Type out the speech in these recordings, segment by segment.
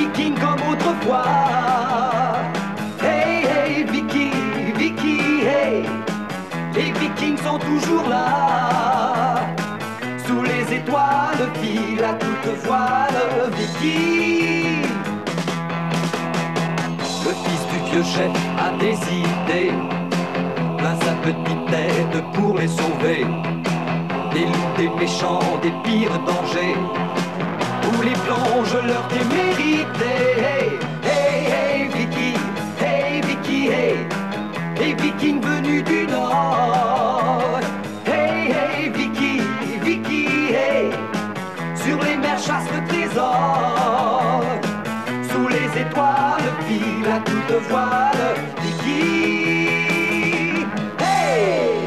Vikings comme autrefois. Hey, hey, Vicky, Vicky, hey. Les Vikings sont toujours là. Sous les étoiles, file à toute voile, Vicky. Le fils du vieux chef a des idées, plein sa petite tête pour les sauver. Des loups, des méchants, des pires dangers, où les plonges leur témérité. Hey, hey, hey, Vicky, hey, Vicky, hey. Les Vikings venus du Nord. Hey, hey, Vicky, Vicky, hey. Sur les mers chasse le trésor. Sous les étoiles, file à toute voile, Vicky, hey.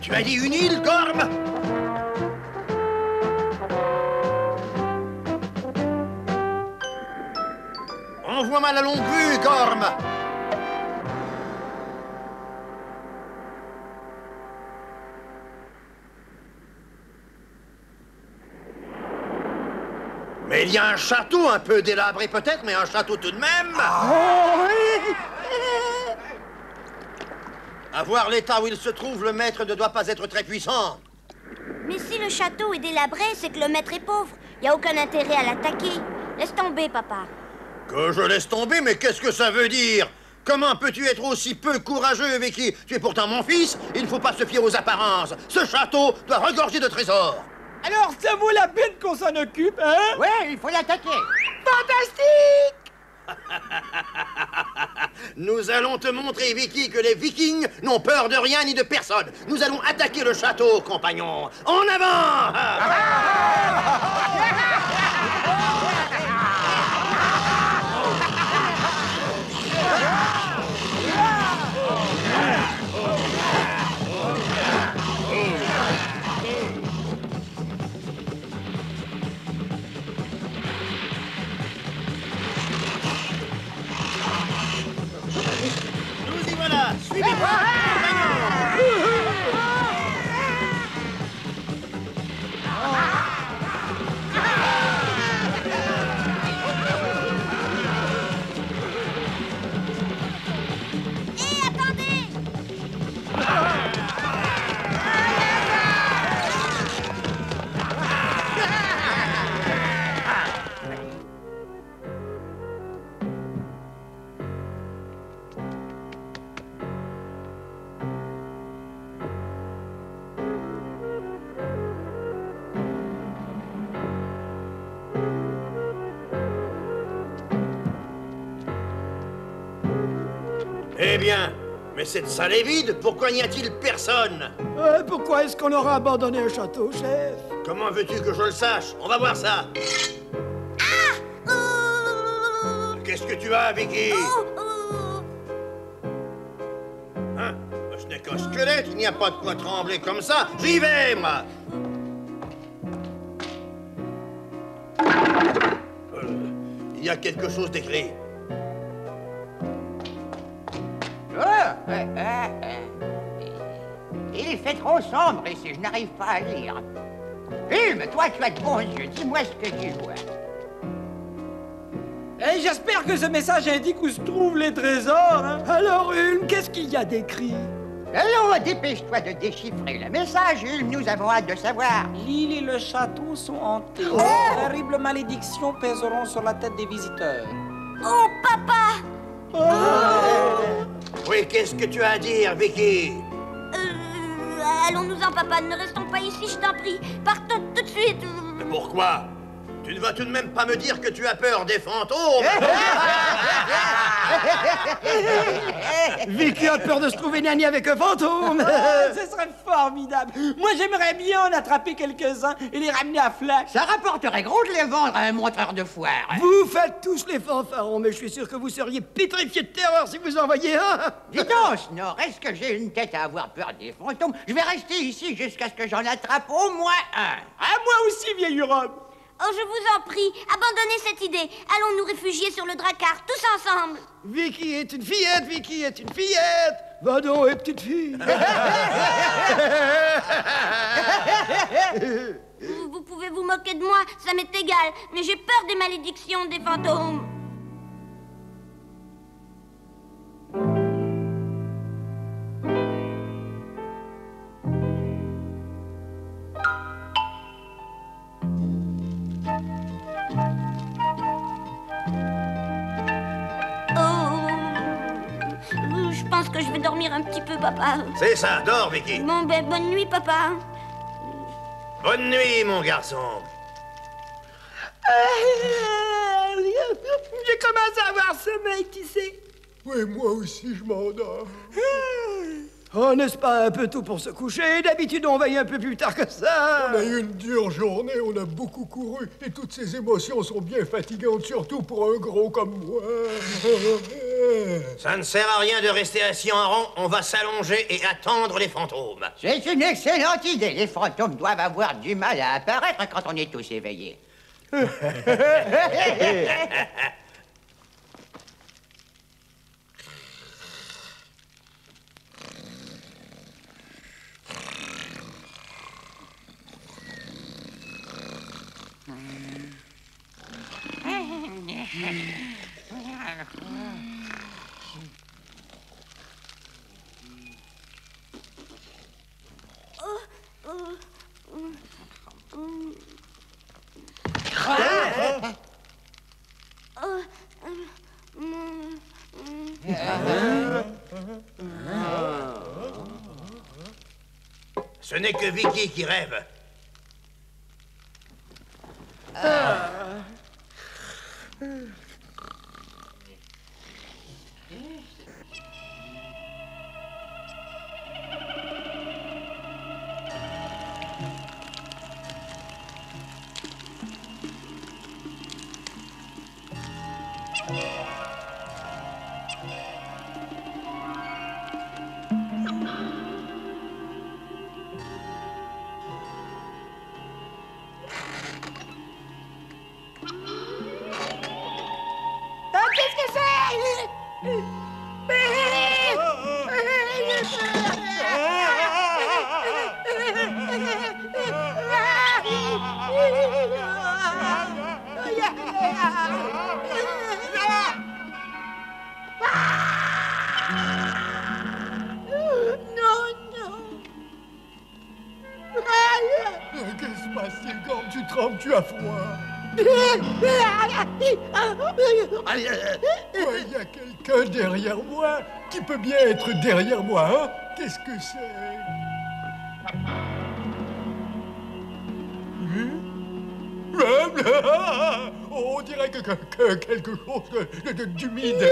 Tu as dit une île, Gorm? Envoie-moi la longue vue, Gorm. Mais il y a un château un peu délabré peut-être, mais un château tout de même. Oh, oui. À voir l'état où il se trouve, le maître ne doit pas être très puissant. Mais si le château est délabré, c'est que le maître est pauvre. Il n'y a aucun intérêt à l'attaquer. Laisse tomber, papa. Que je laisse tomber? Mais qu'est-ce que ça veut dire? Comment peux-tu être aussi peu courageux, Vicky? Tu es pourtant mon fils. Il ne faut pas se fier aux apparences. Ce château doit regorger de trésors. Alors ça vaut la peine qu'on s'en occupe, hein? Ouais, il faut l'attaquer. Fantastique! Nous allons te montrer, Vicky, que les Vikings n'ont peur de rien ni de personne. Nous allons attaquer le château, compagnon. En avant! Nous y voilà! Suivez-moi! Hé, attendez! Eh bien, mais cette salle est vide. Pourquoi n'y a-t-il personne? Pourquoi est-ce qu'on aura abandonné un château, chef? Comment veux-tu que je le sache? On va voir ça. Qu'est-ce que tu as, Vicky? Hein? Ce n'est qu'un squelette, il n'y a pas de quoi trembler comme ça. J'y vais, moi. Il y a quelque chose d'écrit. Il fait trop sombre ici, je n'arrive pas à lire. Hulme, toi tu as de bons yeux, dis-moi ce que tu vois. Et j'espère que ce message indique où se trouvent les trésors, hein? Alors, Hulme, qu'est-ce qu'il y a d'écrit? Allons, dépêche-toi de déchiffrer le message, Hulme, nous avons hâte de savoir. L'île et le château sont hantés. Oh! De terribles malédictions pèseront sur la tête des visiteurs. Oh, papa! Oui, qu'est-ce que tu as à dire, Vicky? Allons-nous-en, papa. Ne restons pas ici, je t'en prie. Partons tout de suite. Mais pourquoi? Tu ne vas tout de même pas me dire que tu as peur des fantômes? Vicky a peur de se trouver nani avec un fantôme. Ce serait formidable. Moi, j'aimerais bien en attraper quelques-uns et les ramener à Flash. Ça rapporterait gros de les vendre à un montreur de foire. Vous faites tous les fanfarons, mais je suis sûr que vous seriez pétrifiés de terreur si vous en voyiez un. Dis donc, Snore, est-ce que j'ai une tête à avoir peur des fantômes? Je vais rester ici jusqu'à ce que j'en attrape au moins un. À moi aussi, vieille robe. Oh, je vous en prie, abandonnez cette idée. Allons nous réfugier sur le Drakkar, tous ensemble. Vicky est une fillette, Vicky est une fillette. Va donc, petite fille. Vous pouvez vous moquer de moi, ça m'est égal, mais j'ai peur des malédictions des fantômes. Je pense que je vais dormir un petit peu, papa. C'est ça, dors, Vicky. Bon, ben, bonne nuit, papa. Bonne nuit, mon garçon. J'ai commencé à avoir sommeil, tu sais. Oui, moi aussi, je m'endors. Oh, n'est-ce pas un peu tôt pour se coucher? D'habitude, on veille un peu plus tard que ça. On a eu une dure journée, on a beaucoup couru, et toutes ces émotions sont bien fatigantes, surtout pour un gros comme moi. Ça ne sert à rien de rester assis en rond, on va s'allonger et attendre les fantômes. C'est une excellente idée. Les fantômes doivent avoir du mal à apparaître quand on est tous éveillés. Ce n'est que Vicky qui rêve. Qu'est-ce que c'est? Qu'est-ce qui se passe, Tigor? Tu trembles, tu as froid. Il y a quelqu'un derrière moi. Qui peut bien être derrière moi, hein? Qu'est-ce que c'est? On dirait que quelque chose d'humide.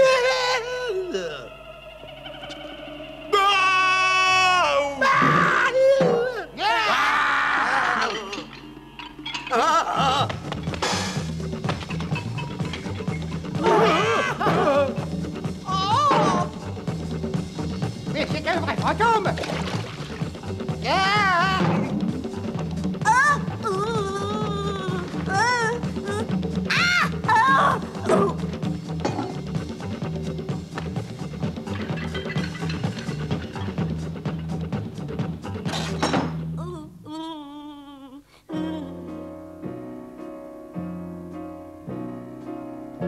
Mais c'est un vrai fantôme!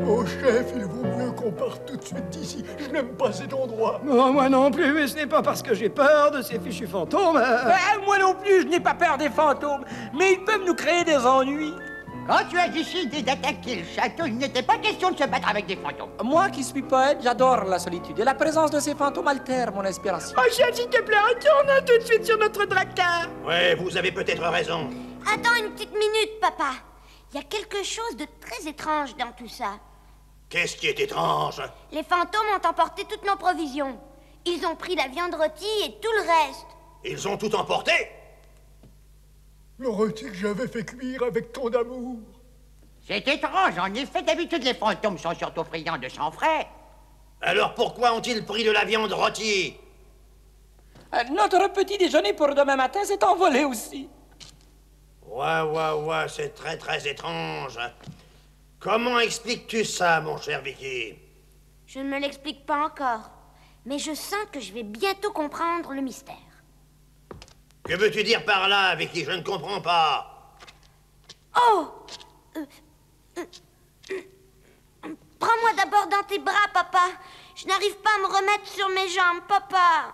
Oh, chef, il vaut mieux qu'on parte tout de suite d'ici. Je n'aime pas cet endroit. Oh, moi non plus, mais ce n'est pas parce que j'ai peur de ces fichus fantômes. Moi non plus, je n'ai pas peur des fantômes, mais ils peuvent nous créer des ennuis. Quand tu as décidé d'attaquer le château, il n'était pas question de se battre avec des fantômes. Moi qui suis poète, j'adore la solitude et la présence de ces fantômes altère mon inspiration. Oh, chef, s'il te plaît, retourne tout de suite sur notre Drakkar. Ouais, vous avez peut-être raison. Attends une petite minute, papa. Il y a quelque chose de très étrange dans tout ça. Qu'est-ce qui est étrange? Les fantômes ont emporté toutes nos provisions. Ils ont pris la viande rôtie et tout le reste. Ils ont tout emporté? Le rôti que j'avais fait cuire avec tant d'amour. C'est étrange, en effet, d'habitude les fantômes sont surtout friands de sang frais. Alors pourquoi ont-ils pris de la viande rôtie? Notre petit déjeuner pour demain matin s'est envolé aussi. Ouais, c'est très très étrange. Comment expliques-tu ça, mon cher Vicky? Je ne me l'explique pas encore, mais je sens que je vais bientôt comprendre le mystère. Que veux-tu dire par là, Vicky? Je ne comprends pas. Oh! Prends-moi d'abord dans tes bras, papa. Je n'arrive pas à me remettre sur mes jambes, papa.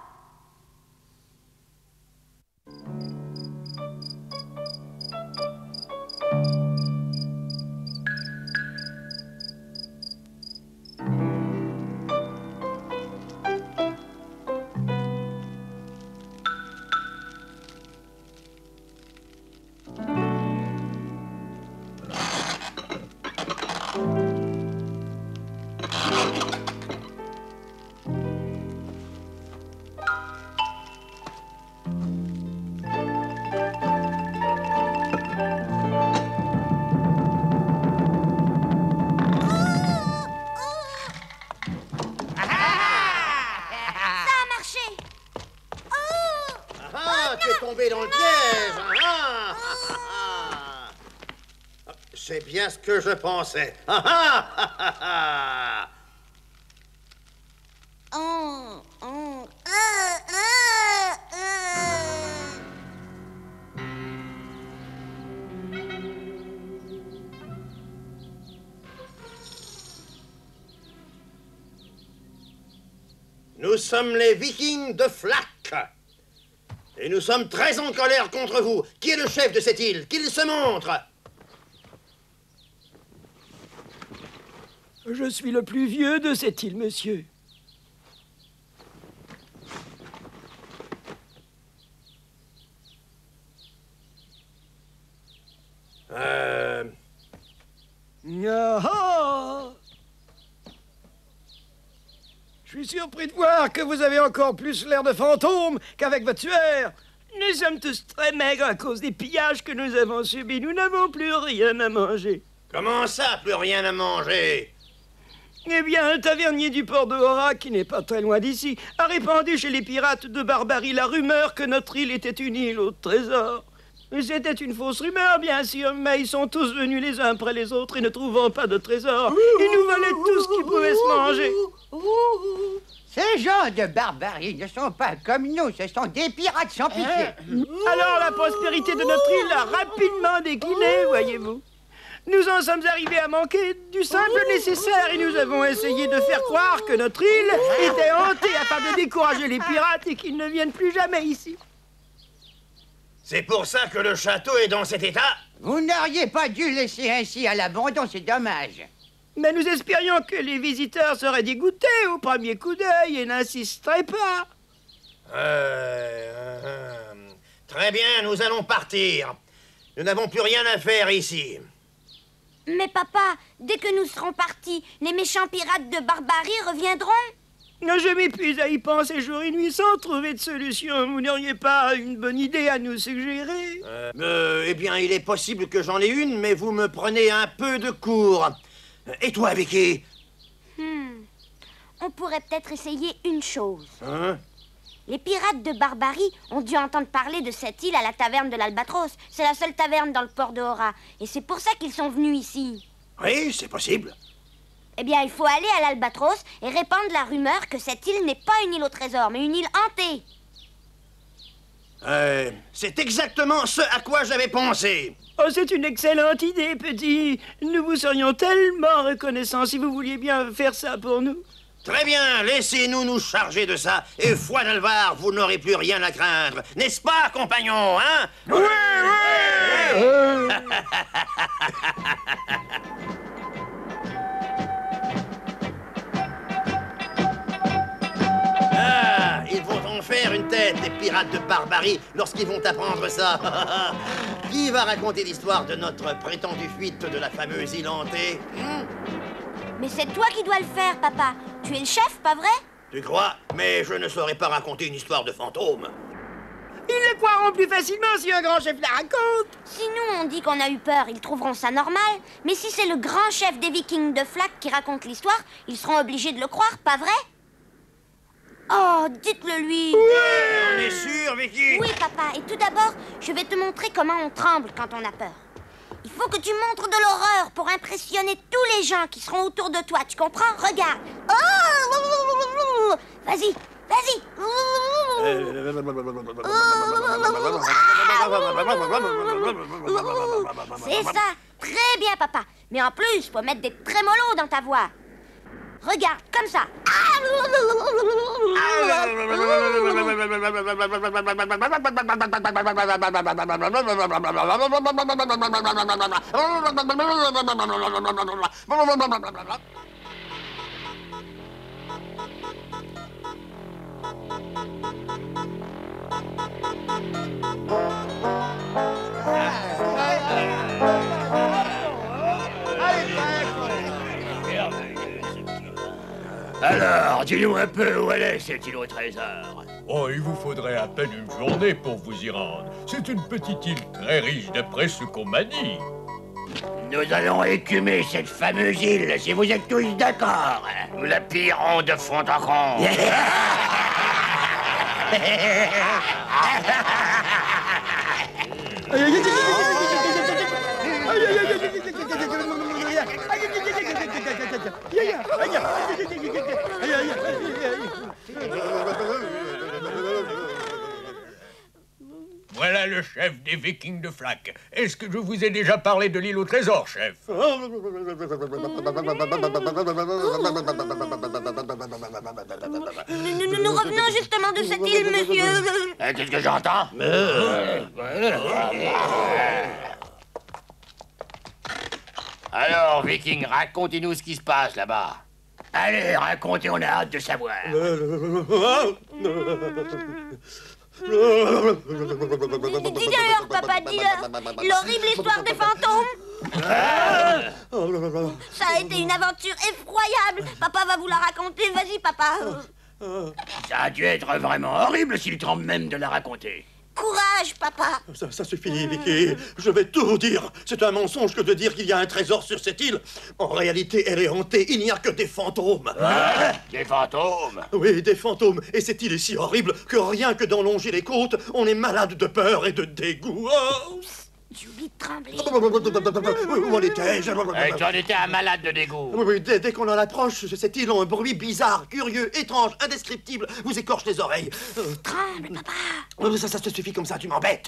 Dans le piège. C'est bien ce que je pensais. Nous sommes les Vikings de Flack. Et nous sommes très en colère contre vous. Qui est le chef de cette île? Qu'il se montre! Je suis le plus vieux de cette île, monsieur. Je suis surpris de voir que vous avez encore plus l'air de fantôme qu'avec votre tueur. Nous sommes tous très maigres à cause des pillages que nous avons subis. Nous n'avons plus rien à manger. Comment ça, plus rien à manger? Eh bien, un tavernier du port de Hora, qui n'est pas très loin d'ici, a répandu chez les pirates de Barbarie la rumeur que notre île était une île au trésor. C'était une fausse rumeur, bien sûr, mais ils sont tous venus les uns après les autres et ne trouvant pas de trésor, ils nous volaient tout ce qui pouvait se manger. Ces gens de Barbarie ne sont pas comme nous, ce sont des pirates sans pitié. Alors la prospérité de notre île a rapidement décliné, voyez-vous. Nous en sommes arrivés à manquer du simple nécessaire et nous avons essayé de faire croire que notre île était hantée afin de décourager les pirates et qu'ils ne viennent plus jamais ici. C'est pour ça que le château est dans cet état? Vous n'auriez pas dû laisser ainsi à l'abandon, c'est dommage. Mais nous espérions que les visiteurs seraient dégoûtés au premier coup d'œil et n'insisteraient pas. Très bien, nous allons partir. Nous n'avons plus rien à faire ici. Mais papa, dès que nous serons partis, les méchants pirates de Barbarie reviendront? Je m'épuise à y penser jour et nuit sans trouver de solution. Vous n'auriez pas une bonne idée à nous suggérer? Eh bien, il est possible que j'en ai une, mais vous me prenez un peu de cours. Et toi, Vicky? On pourrait peut-être essayer une chose. Hein? Les pirates de Barbarie ont dû entendre parler de cette île à la taverne de l'Albatros. C'est la seule taverne dans le port de Hora. Et c'est pour ça qu'ils sont venus ici. Oui, c'est possible. Eh bien, il faut aller à l'Albatros et répandre la rumeur que cette île n'est pas une île au trésor, mais une île hantée. C'est exactement ce à quoi j'avais pensé. Oh, c'est une excellente idée, petit. Nous vous serions tellement reconnaissants si vous vouliez bien faire ça pour nous. Très bien, laissez-nous nous charger de ça. Et foi d'Alvar, vous n'aurez plus rien à craindre. N'est-ce pas, compagnon, hein? Oui, oui! Ah, ils vont en faire une tête, les pirates de Barbarie, lorsqu'ils vont apprendre ça. Qui va raconter l'histoire de notre prétendue fuite de la fameuse île hantée? Mais c'est toi qui dois le faire, papa. Tu es le chef, pas vrai? Tu crois? Mais je ne saurais pas raconter une histoire de fantôme. Ils le croiront plus facilement si un grand chef la raconte. Si nous, on dit qu'on a eu peur, ils trouveront ça normal. Mais si c'est le grand chef des Vikings de Flack qui raconte l'histoire, ils seront obligés de le croire, pas vrai? Oh, dites-le lui. On est sûr, Vicky? Oui, papa. Et tout d'abord, je vais te montrer comment on tremble quand on a peur. Il faut que tu montres de l'horreur pour impressionner tous les gens qui seront autour de toi. Tu comprends? Regarde. Oh! Vas-y, vas-y. C'est ça. Très bien, papa. Mais en plus, faut mettre des trémolos dans ta voix. Regarde, comme ça. Alors, dis-nous un peu où elle est, cette île au trésor. Oh, il vous faudrait à peine une journée pour vous y rendre. C'est une petite île très riche d'après ce qu'on m'a dit. Nous allons écumer cette fameuse île, si vous êtes tous d'accord. Nous la pillerons de fond en comble. Voilà le chef des Vikings de Flack. Est-ce que je vous ai déjà parlé de l'île au trésor, chef? Nous revenons justement de cette île, monsieur. Qu'est-ce que j'entends? Alors, Viking, racontez-nous ce qui se passe là-bas. Allez, racontez, on a hâte de savoir. Dis alors, papa, dis-leur. L'horrible histoire des fantômes. Ça a été une aventure effroyable. Papa va vous la raconter. Vas-y, papa. Ça a dû être vraiment horrible s'il trempe même de la raconter. Courage, papa. Ça suffit, Vicky. Je vais tout vous dire. C'est un mensonge que de dire qu'il y a un trésor sur cette île. En réalité, elle est hantée. Il n'y a que des fantômes. Des fantômes? Oui, des fantômes. Et cette île est si horrible que rien que d'en longer les côtes, on est malade de peur et de dégoût. Oh. J'ai oublié de trembler. Où en étais-je? Tu en étais un malade de dégoût. Oui, dès qu'on en approche, cette île a un bruit bizarre, curieux, étrange, indescriptible, vous écorche les oreilles. Tremble, papa. Ça te suffit comme ça, tu m'embêtes.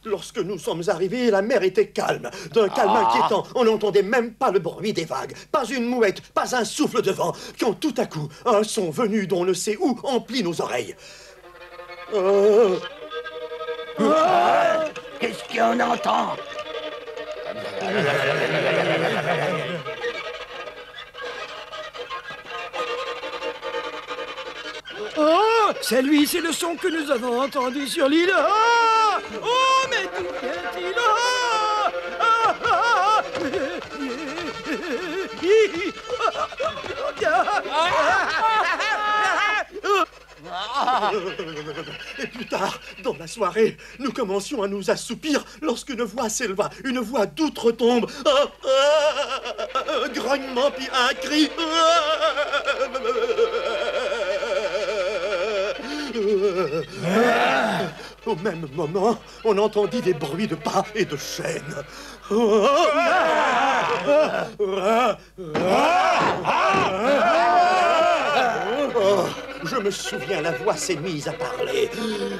Lorsque nous sommes arrivés, la mer était calme, d'un calme inquiétant. On n'entendait même pas le bruit des vagues, pas une mouette, pas un souffle de vent, quand tout à coup, un son venu d'on ne sait où emplit nos oreilles. Qu'est-ce qu'on entend? Oh, c'est lui, c'est le son que nous avons entendu sur l'île. Oh, oh, mais d'où vient-il? Et plus tard, dans la soirée, nous commencions à nous assoupir lorsque une voix s'éleva, une voix d'outre-tombe. Un grognement puis un cri. Au même moment, on entendit des bruits de pas et de chaînes. Je me souviens, la voix s'est mise à parler.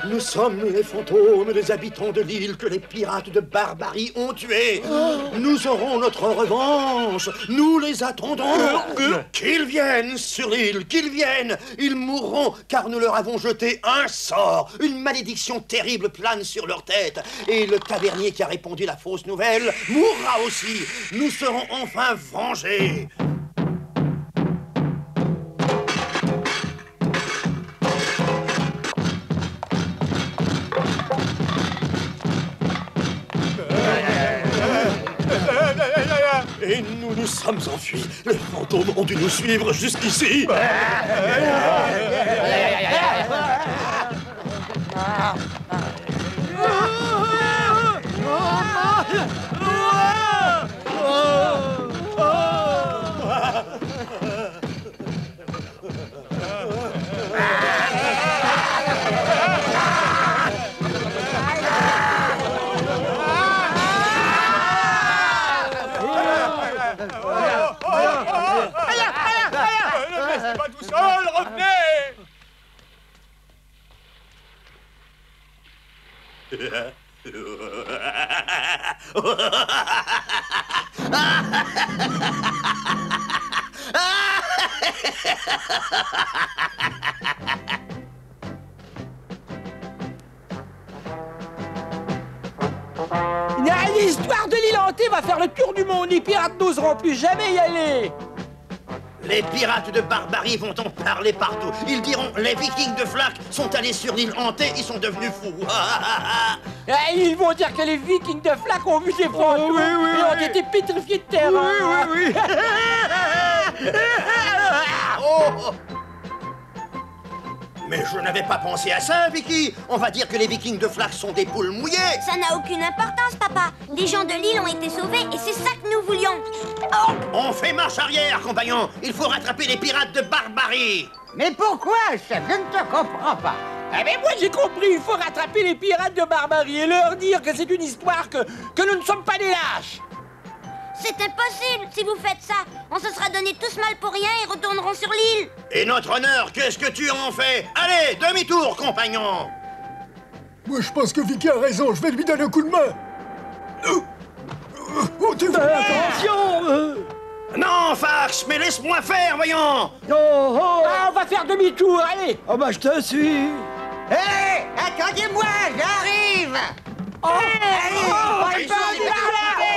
Nous sommes les fantômes des habitants de l'île que les pirates de Barbarie ont tués. Nous aurons notre revanche. Nous les attendons. Qu'ils viennent sur l'île, qu'ils viennent. Ils mourront car nous leur avons jeté un sort. Une malédiction terrible plane sur leur tête. Et le tavernier qui a répandu la fausse nouvelle mourra aussi. Nous serons enfin vengés. Et nous nous sommes enfuis. Les fantômes ont dû nous suivre jusqu'ici. Ne me laissez pas tout seul, revenez! L'histoire de l'île hantée va faire le tour du monde. Les pirates n'oseront plus jamais y aller. Les pirates de Barbarie vont en parler partout. Ils diront, les Vikings de Flack sont allés sur l'île hantée, ils sont devenus fous. Ils vont dire que les Vikings de Flack ont vu des fantômes et ont été pétrifiés de terreur. Oui. Oh. Mais je n'avais pas pensé à ça, Vicky. On va dire que les Vikings de Flack sont des poules mouillées. Ça n'a aucune importance, papa. Les gens de l'île ont été sauvés et c'est ça que nous voulions. Oh! On fait marche arrière, compagnon. Il faut rattraper les pirates de Barbarie. Mais pourquoi, chef? Je ne te comprends pas. Eh bien, moi j'ai compris, il faut rattraper les pirates de Barbarie et leur dire que c'est une histoire que nous ne sommes pas des lâches. C'est impossible. Si vous faites ça, on se sera donné tous mal pour rien et retournerons sur l'île. Et notre honneur, qu'est-ce que tu en fais? Allez, demi-tour, compagnon. Moi, je pense que Vicky a raison. Je vais lui donner un coup de main. Oh, tu Attention Non, Fax, mais laisse-moi faire, voyons. Oh. Ah, on va faire demi-tour, allez. Oh bah je te suis. Hé, attendez-moi, j'arrive. Oh, Allez, on va par là.